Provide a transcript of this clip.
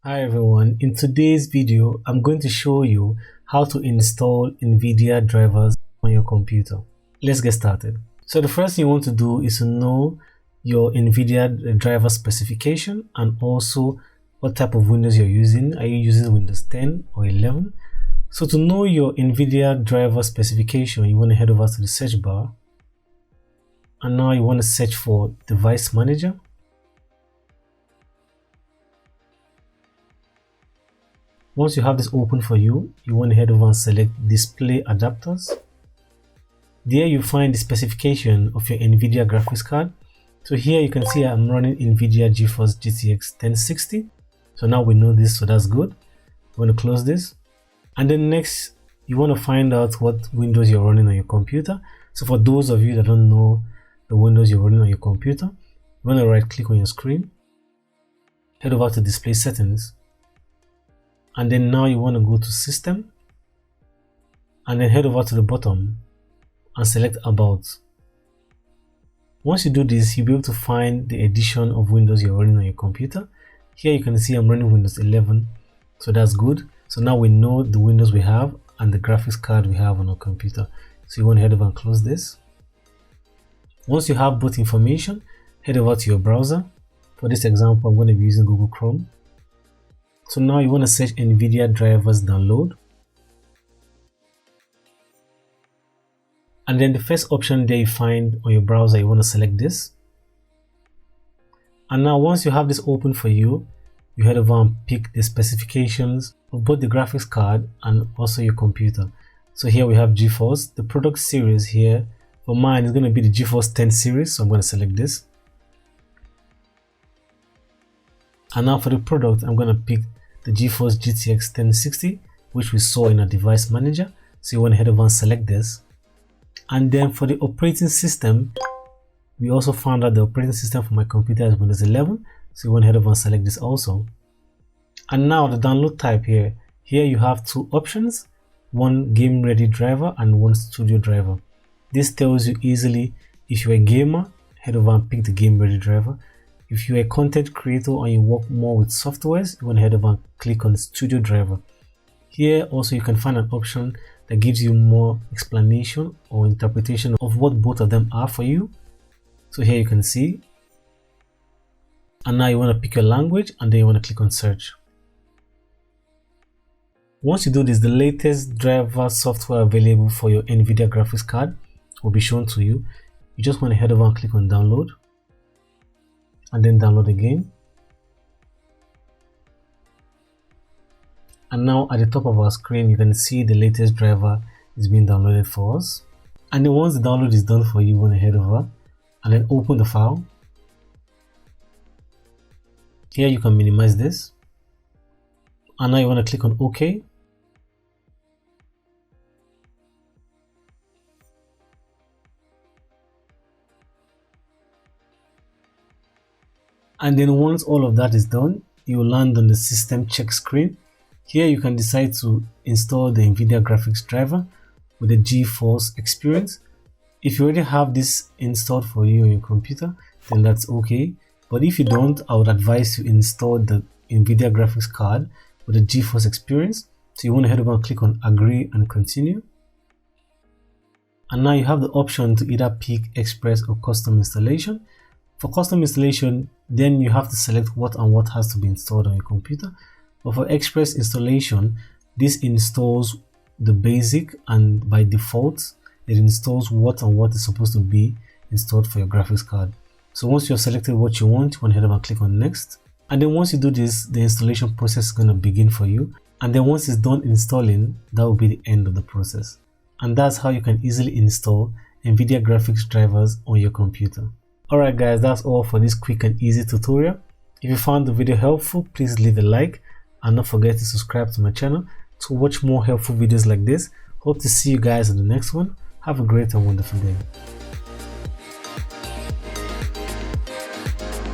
Hi everyone, in today's video I'm going to show you how to install Nvidia drivers on your computer. Let's get started. So the first thing you want to do is to know your Nvidia driver specification and also what type of Windows you're using. Are you using Windows 10 or 11? So to know your Nvidia driver specification, you want to head over to the search bar and now you want to search for device manager. Once you have this open for you, you want to head over and select display adapters. There you find the specification of your Nvidia graphics card. So here you can see I'm running Nvidia GeForce GTX 1060. So now we know this, so that's good. I'm going to close this. And then next, you want to find out what Windows you're running on your computer. So for those of you that don't know the Windows you're running on your computer, you want to right click on your screen, head over to display settings. And then now you want to go to system and then head over to the bottom and select about. Once you do this, you'll be able to find the edition of Windows you're running on your computer. Here you can see I'm running Windows 11, so that's good. So now we know the Windows we have and the graphics card we have on our computer. So you want to head over and close this. Once you have both information, head over to your browser. For this example, I'm going to be using Google Chrome. So now you want to search Nvidia drivers download. And then the first option there you find on your browser, you want to select this. And now once you have this open for you, you head over and pick the specifications of both the graphics card and also your computer. So here we have GeForce. The product series here for mine is going to be the GeForce 10 series. So I'm going to select this. And now for the product, I'm going to pick the GeForce GTX 1060, which we saw in our device manager. So you want to head over and select this. And then for the operating system, we also found out the operating system for my computer is Windows 11. So you want to head over and select this also. And now the download type here you have two options, one game ready driver and one studio driver. This tells you easily if you're a gamer, head over and pick the game ready driver. If you're a content creator and you work more with softwares, you want to head over and click on Studio Driver. Here also you can find an option that gives you more explanation or interpretation of what both of them are for you. So here you can see. And now you want to pick your language and then you want to click on Search. Once you do this, the latest driver software available for your Nvidia graphics card will be shown to you. You just want to head over and click on Download. And then download again. And now at the top of our screen you can see the latest driver is being downloaded for us. And then once the download is done for you, you want to head over and then open the file. Here you can minimize this. And now you want to click on OK. And then once all of that is done, you will land on the system check screen. Here you can decide to install the Nvidia graphics driver with the GeForce experience. If you already have this installed for you on your computer, then that's okay. But if you don't, I would advise you install the Nvidia graphics card with the GeForce experience. So you want to head over and click on agree and continue. And now you have the option to either pick express or custom installation. For custom installation, then you have to select what and what has to be installed on your computer. But for express installation, this installs the basic and by default, it installs what and what is supposed to be installed for your graphics card. So once you have selected what you want to head over and click on next. And then once you do this, the installation process is going to begin for you. And then once it's done installing, that will be the end of the process. And that's how you can easily install Nvidia graphics drivers on your computer. Alright guys, that's all for this quick and easy tutorial. If you found the video helpful, please leave a like and not forget to subscribe to my channel to watch more helpful videos like this. Hope to see you guys in the next one. Have a great and wonderful day.